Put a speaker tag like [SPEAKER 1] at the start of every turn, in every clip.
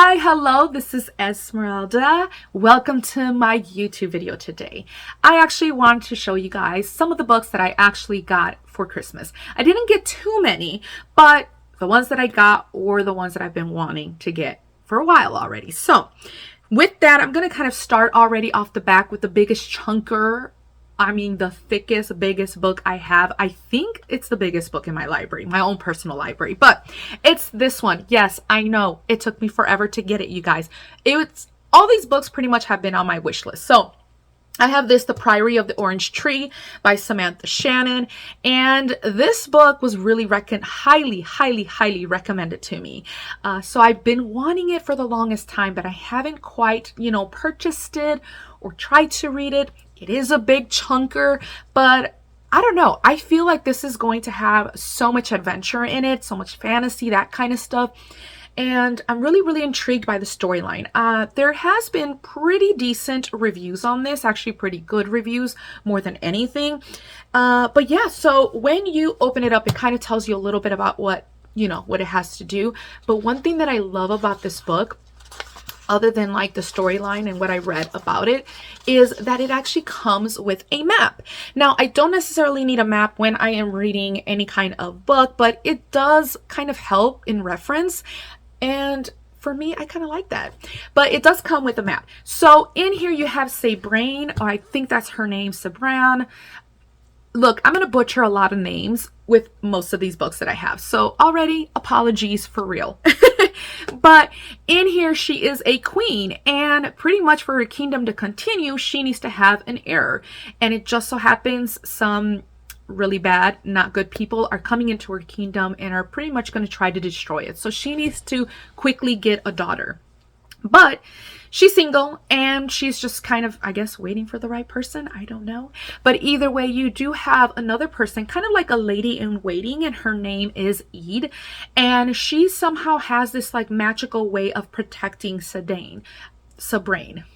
[SPEAKER 1] Hi, hello, this is Esmeralda. Welcome to my YouTube video today. I actually wanted to show you guys some of the books that I actually got for Christmas. I didn't get too many, but the ones that I got were the ones that I've been wanting to get for a while already. So with that, I'm going to kind of start already off the back with the biggest chunker. The thickest, biggest book I have. I think it's the biggest book in my library, my own personal library, but it's this one. Yes, I know it took me forever to get it, you guys. All these books pretty much have been on my wish list. So I have this, The Priory of the Orange Tree by Samantha Shannon. And this book was really highly recommended to me. So I've been wanting it for the longest time, but I haven't quite, purchased it or tried to read it. It is a big chunker, but I don't know. I feel like this is going to have so much adventure in it, so much fantasy, that kind of stuff. And I'm really intrigued by the storyline. There has been pretty decent reviews on this, actually pretty good reviews more than anything. But yeah, so when you open it up, it kind of tells you a little bit about what it has to do. But one thing that I love about this book, other than like the storyline and what I read about it, is that it actually comes with a map. Now, I don't necessarily need a map when I am reading any kind of book, but it does kind of help in reference. And for me, I kind of like that. But it does come with a map. So in here you have Sabrine, or I think that's her name, Sabran. Look, I'm going to butcher a lot of names with most of these books that I have. So already, apologies for real. But in here, she is a queen, and pretty much for her kingdom to continue, she needs to have an heir. And it just so happens some really bad, not good people are coming into her kingdom and are pretty much going to try to destroy it. So she needs to quickly get a daughter. But she's single and she's just kind of, I guess, waiting for the right person. I don't know. But either way, you do have another person, kind of like a lady in waiting, and her name is Ede. And she somehow has this like magical way of protecting Sabrine.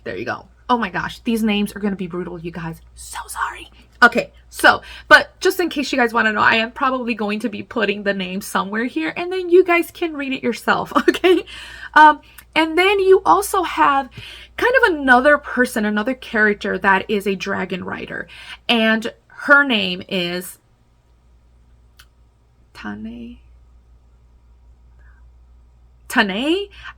[SPEAKER 1] There you go. Oh my gosh, these names are going to be brutal, you guys. So sorry. Okay, so, but just in case you guys want to know, I am probably going to be putting the name somewhere here, and then you guys can read it yourself, okay? And then you also have kind of another person, another character that is a dragon rider, and her name is Tanae.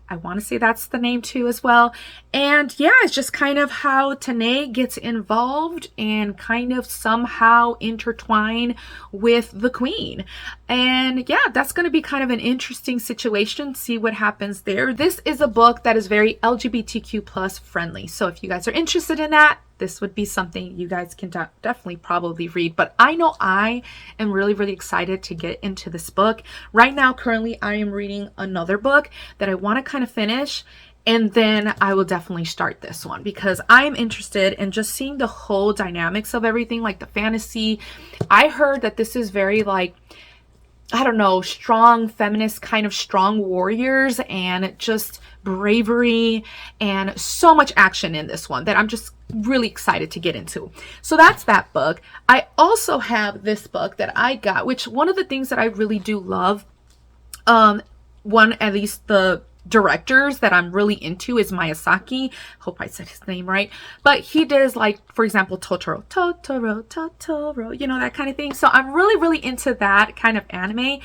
[SPEAKER 1] I want to say that's the name too as well. And yeah, it's just kind of how Tanae gets involved and kind of somehow intertwine with the queen. And yeah, that's going to be kind of an interesting situation. See what happens there. This is a book that is very LGBTQ plus friendly. So if you guys are interested in that, this would be something you guys can definitely probably read. But I know I am really excited to get into this book. Right now, currently, I am reading another book that I want to kind of finish. And then I will definitely start this one because I'm interested in just seeing the whole dynamics of everything, like the fantasy. I heard that this is very like, I don't know, strong feminist, kind of strong warriors and just bravery and so much action in this one that I'm just really excited to get into. So that's that book. I also have this book that I got, which one of the things that I really do love, at least the directors that I'm really into is Miyazaki. Hope I said his name right. But he does, like, for example, Totoro, that kind of thing. So I'm really into that kind of anime.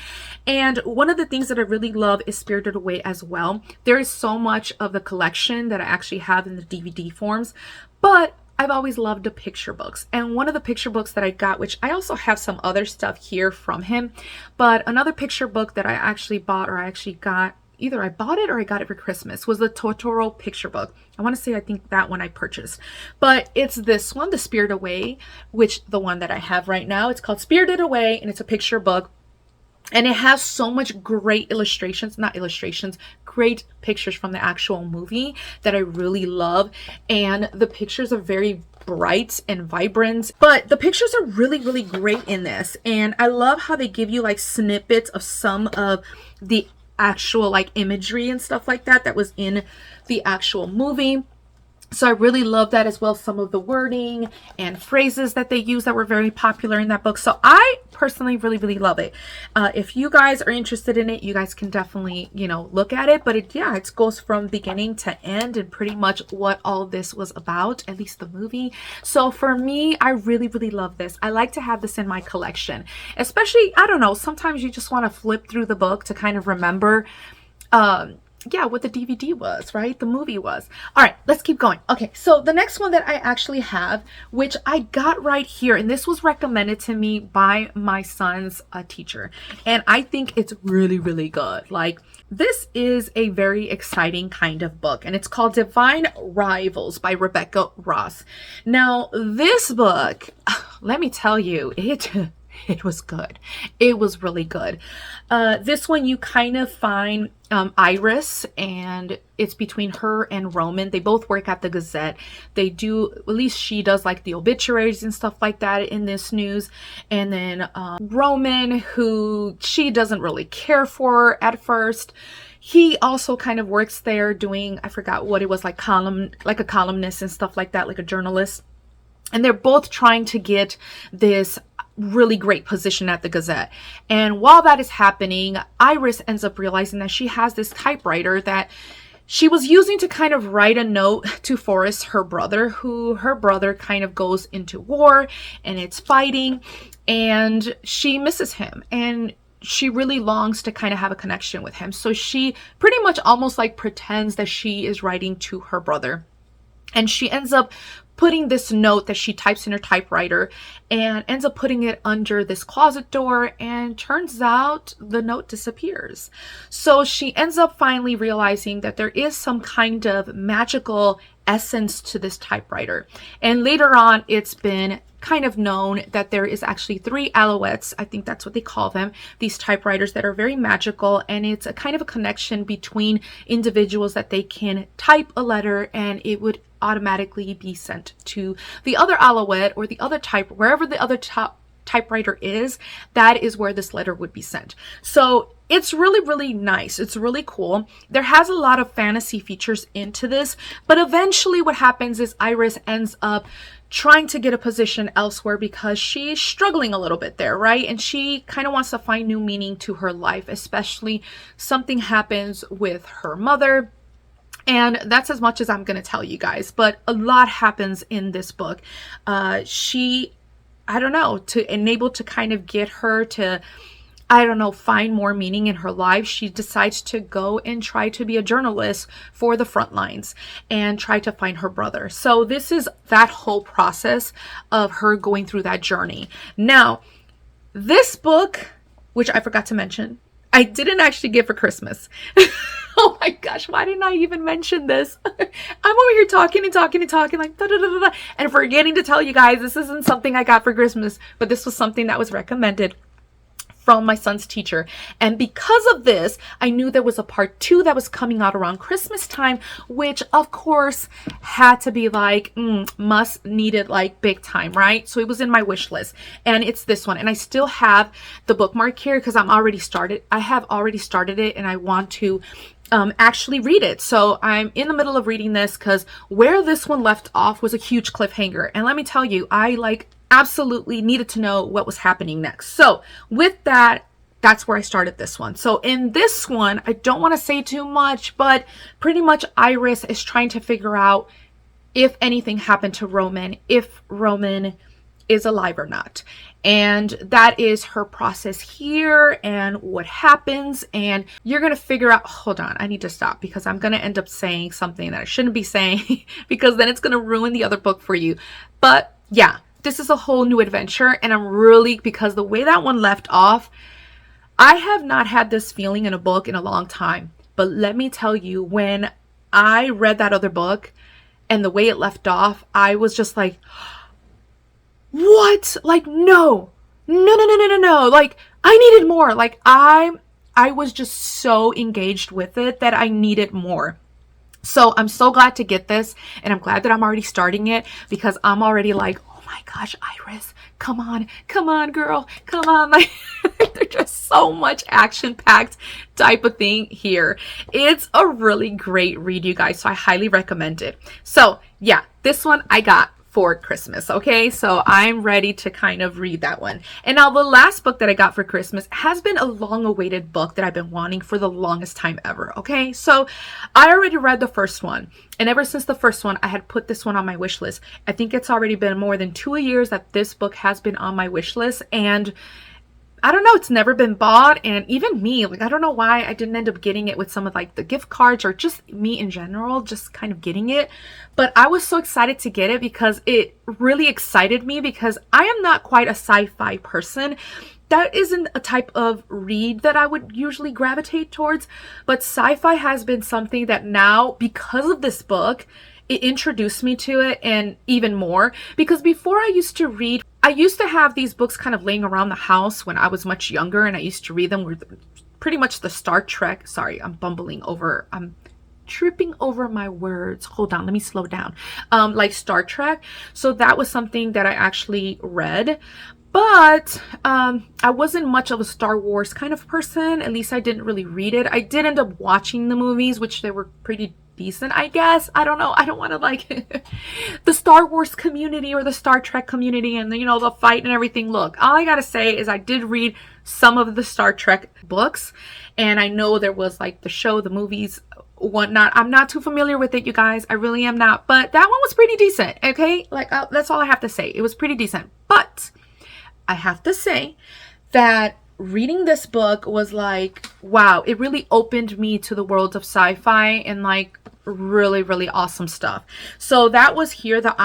[SPEAKER 1] And one of the things that I really love is Spirited Away as well. There is so much of the collection that I actually have in the DVD forms, but I've always loved the picture books. And one of the picture books that I got, which I also have some other stuff here from him, but another picture book that I actually bought, or I actually got, either I bought it or I got it for Christmas, was the Totoro picture book. I want to say I think that one I purchased. But it's this one, The Spirited Away, which the one that I have right now. It's called Spirited Away, and it's a picture book. And it has so much great great pictures from the actual movie that I really love. And the pictures are very bright and vibrant, but the pictures are really great in this. And I love how they give you like snippets of some of the actual like imagery and stuff like that was in the actual movie. So I really love that as well. Some of the wording and phrases that they use that were very popular in that book. So I personally really love it. If you guys are interested in it, you guys can definitely, look at it. But it goes from beginning to end and pretty much what all this was about, at least the movie. So for me, I really love this. I like to have this in my collection, especially, I don't know, sometimes you just want to flip through the book to kind of remember what the DVD was, right? The movie was. All right, let's keep going. Okay, so the next one that I actually have, which I got right here, and this was recommended to me by my son's teacher, and I think it's really good. Like, this is a very exciting kind of book, and it's called Divine Rivals by Rebecca Ross. Now, this book, let me tell you, it was good. It was really good. This one you kind of find Iris, and it's between her and Roman. They both work at the Gazette. They do, at least she does, like the obituaries and stuff like that in this news. And then Roman, who she doesn't really care for at first. He also kind of works there doing, I forgot what it was, like a columnist and stuff like that, like a journalist. And they're both trying to get this really great position at the Gazette. And while that is happening, Iris ends up realizing that she has this typewriter that she was using to kind of write a note to Forrest, her brother, who her brother kind of goes into war and it's fighting, and she misses him. And she really longs to kind of have a connection with him. So she pretty much almost like pretends that she is writing to her brother. And she ends up putting this note that she types in her typewriter and ends up putting it under this closet door, and turns out the note disappears. So she ends up finally realizing that there is some kind of magical essence to this typewriter. And later on, it's been kind of known that there is actually 3 alouettes, I think that's what they call them, these typewriters that are very magical, and it's a kind of a connection between individuals that they can type a letter and it would automatically be sent to the other alouette or the other wherever the other typewriter is, that is where this letter would be sent. So it's really nice. It's really cool. There has a lot of fantasy features into this, but eventually what happens is Iris ends up trying to get a position elsewhere because she's struggling a little bit there, right? And she kind of wants to find new meaning to her life, especially something happens with her mother. And that's as much as I'm going to tell you guys, but a lot happens in this book. I don't know, to enable to kind of get her to, find more meaning in her life, she decides to go and try to be a journalist for the front lines and try to find her brother. So this is that whole process of her going through that journey. Now, this book, which I forgot to mention, I didn't actually get for Christmas. Oh my gosh, why didn't I even mention this? I'm over here talking like da da da da, and forgetting to tell you guys this isn't something I got for Christmas, but this was something that was recommended from my son's teacher. And because of this, I knew there was a part 2 that was coming out around Christmas time, which of course had to be like must needed, like big time, right? So it was in my wish list, and it's this one. And I still have the bookmark here because I have already started it, and I want to actually read it. So I'm in the middle of reading this because where this one left off was a huge cliffhanger. And let me tell you, I absolutely needed to know what was happening next. So with that, that's where I started this one. So in this one, I don't want to say too much, but pretty much Iris is trying to figure out if anything happened to Roman, if Roman is alive or not. And that is her process here and what happens. And you're going to figure out, hold on, I need to stop because I'm going to end up saying something that I shouldn't be saying because then it's going to ruin the other book for you. But yeah, this is a whole new adventure, and I'm really, because the way that one left off, I have not had this feeling in a book in a long time. But let me tell you, when I read that other book and the way it left off, I was just like, what? Like, no. Like, I needed more. Like, I was just so engaged with it that I needed more. So I'm so glad to get this, and I'm glad that I'm already starting it, because I'm already like, oh my gosh, Iris, come on, girl, come on. Like, there's just so much action-packed type of thing here. It's a really great read, you guys, so I highly recommend it. So yeah, this one I got for Christmas. Okay, so I'm ready to kind of read that one. And now the last book that I got for Christmas has been a long awaited book that I've been wanting for the longest time ever. Okay, so I already read the first one, and ever since the first one I had put this one on my wish list. I think it's already been more than 2 years that this book has been on my wish list, and I don't know, it's never been bought. And even me, like, I don't know why I didn't end up getting it with some of like the gift cards, or just me in general, just kind of getting it. But I was so excited to get it because it really excited me, because I am not quite a sci-fi person. That isn't a type of read that I would usually gravitate towards, but sci-fi has been something that now, because of this book, it introduced me to it, and even more, because before I used to have these books kind of laying around the house when I was much younger, and I used to read them with pretty much the Star Trek. Sorry, I'm tripping over my words. Hold on, let me slow down. Like Star Trek. So that was something that I actually read. But I wasn't much of a Star Wars kind of person. At least I didn't really read it. I did end up watching the movies, which they were pretty decent, I guess. I don't know. I don't want to like the Star Wars community or the Star Trek community and the fight and everything. Look, all I gotta say is I did read some of the Star Trek books, and I know there was like the show, the movies, whatnot. I'm not too familiar with it, you guys. I really am not. But that one was pretty decent. Okay, like that's all I have to say. It was pretty decent. But I have to say that reading this book was like, wow, it really opened me to the world of sci-fi and like really, really awesome stuff. So that was here, The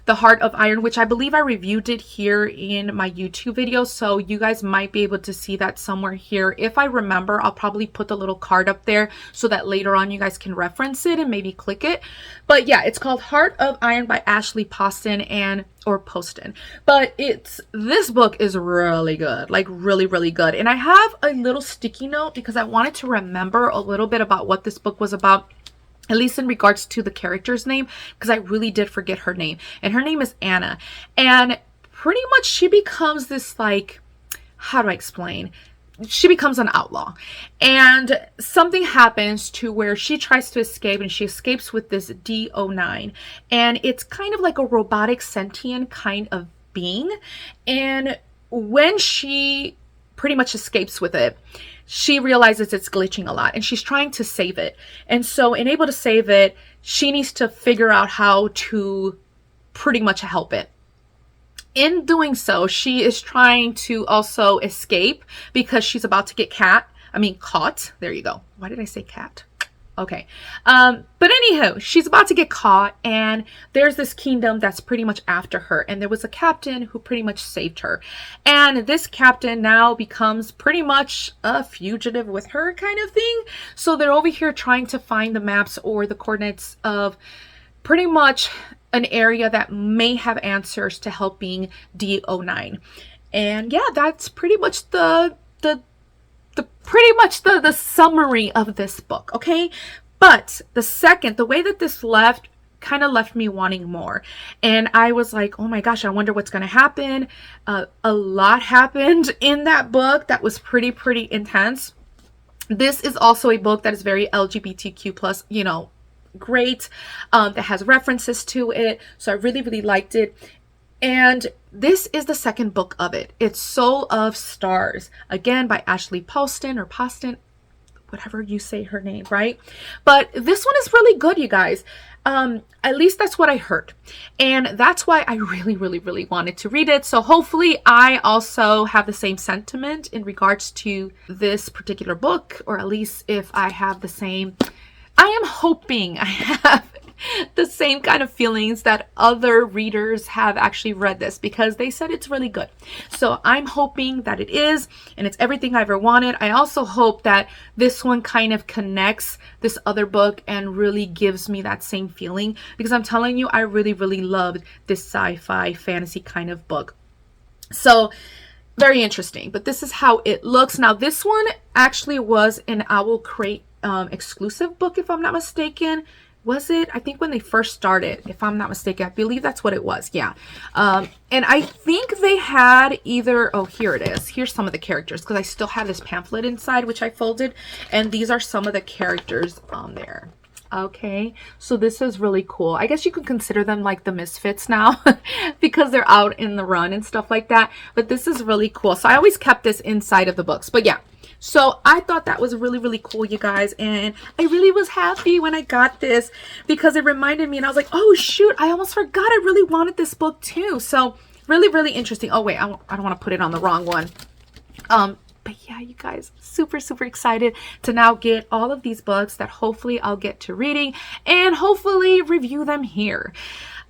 [SPEAKER 1] Heart of Iron, which I believe I reviewed it here in my YouTube video. So you guys might be able to see that somewhere here. If I remember, I'll probably put the little card up there so that later on you guys can reference it and maybe click it. But yeah, it's called Heart of Iron by Ashley Poston. But this book is really good, like really, really good. And I have a little sticky note because I wanted to remember a little bit about what this book was about, at least in regards to the character's name, because I really did forget her name. And her name is Anna. And pretty much she becomes this, like, how do I explain? She becomes an outlaw. And something happens to where she tries to escape, and she escapes with this D09. And it's kind of like a robotic sentient kind of being. And when she pretty much escapes with it, she realizes it's glitching a lot, and she's trying to save it. And so in able to save it, she needs to figure out how to pretty much help it. In doing so, she is trying to also escape because she's about to get caught. There you go. Why did I say cat? Okay. But anywho, she's about to get caught, and there's this kingdom that's pretty much after her. And there was a captain who pretty much saved her. And this captain now becomes pretty much a fugitive with her kind of thing. So they're over here trying to find the maps or the coordinates of pretty much an area that may have answers to helping D09. And yeah, that's pretty much the summary of this book, okay? But the way that this kind of left me wanting more. And I was like, oh my gosh, I wonder what's going to happen. A lot happened in that book that was pretty intense. This is also a book that is very LGBTQ plus, great, that has references to it. So I really liked it. And this is the second book of it. It's Soul of Stars, again by Ashley Poston, whatever you say her name, right? But this one is really good, you guys. At least that's what I heard. And that's why I really wanted to read it. So hopefully I also have the same sentiment in regards to this particular book, or at least if I have the same, I am hoping I have the same kind of feelings that other readers have actually read this, because they said it's really good. So I'm hoping that it is, and it's everything I ever wanted. I also hope that this one kind of connects this other book and really gives me that same feeling, because I'm telling you, I really loved this sci-fi fantasy kind of book. So very interesting, but this is how it looks. Now this one actually was an Owl Crate exclusive book, if I'm not mistaken. Was it? I think when they first started, if I'm not mistaken, I believe that's what it was. Yeah. And I think they had either, oh, here it is. Here's some of the characters, because I still have this pamphlet inside, which I folded. And these are some of the characters on there. Okay, so this is really cool. I guess you could consider them like the misfits now because they're out in the run and stuff like that. But this is really cool. So I always kept this inside of the books. But yeah, so I thought that was really, really cool, you guys. And I really was happy when I got this because it reminded me, and I was like, oh, shoot, I almost forgot. I really wanted this book too. So really, really interesting. Oh, wait, I don't want to put it on the wrong one. But yeah, you guys, super, super excited to now get all of these books that hopefully I'll get to reading and hopefully review them here.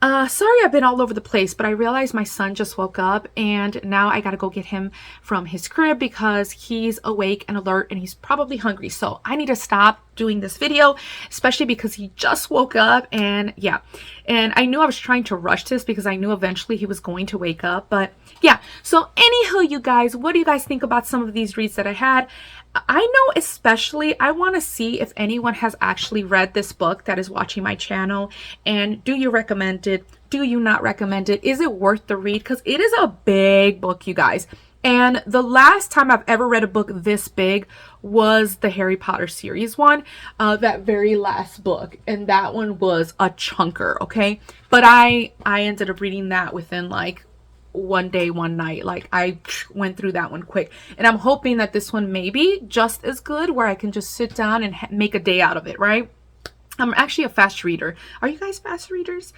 [SPEAKER 1] Sorry I've been all over the place, but I realized my son just woke up and now I gotta go get him from his crib because he's awake and alert and he's probably hungry. So I need to stop doing this video, especially because he just woke up. And yeah, and I knew I was trying to rush this because I knew eventually he was going to wake up. But yeah, so anywho, you guys, what do you guys think about some of these reads that I had? I know especially I want to see if anyone has actually read this book that is watching my channel, and do you recommend it? Do you not recommend it? Is it worth the read? Because it is a big book, you guys. And the last time I've ever read a book this big was the Harry Potter series one, that very last book. And that one was a chunker, okay? But I ended up reading that within like one day, one night. Like I went through that one quick, and I'm hoping that this one may be just as good where I can just sit down and make a day out of it, right? I'm actually a fast reader. Are you guys fast readers?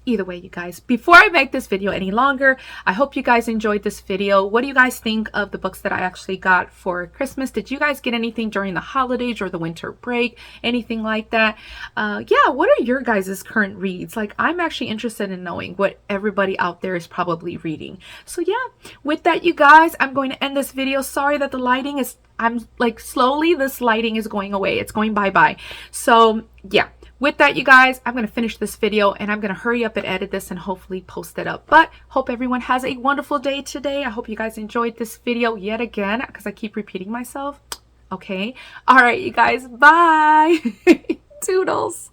[SPEAKER 1] Either way, you guys, before I make this video any longer, I hope you guys enjoyed this video. What do you guys think of the books that I actually got for Christmas? Did you guys get anything during the holidays or the winter break? Anything like that? Yeah, what are your guys' current reads? Like, I'm actually interested in knowing what everybody out there is probably reading. So yeah, with that, you guys, I'm going to end this video. Sorry that the lighting is, I'm like, slowly this lighting is going away. It's going bye-bye. So yeah. With that, you guys, I'm going to finish this video and I'm going to hurry up and edit this and hopefully post it up. But hope everyone has a wonderful day today. I hope you guys enjoyed this video yet again because I keep repeating myself. Okay. All right, you guys. Bye. Toodles.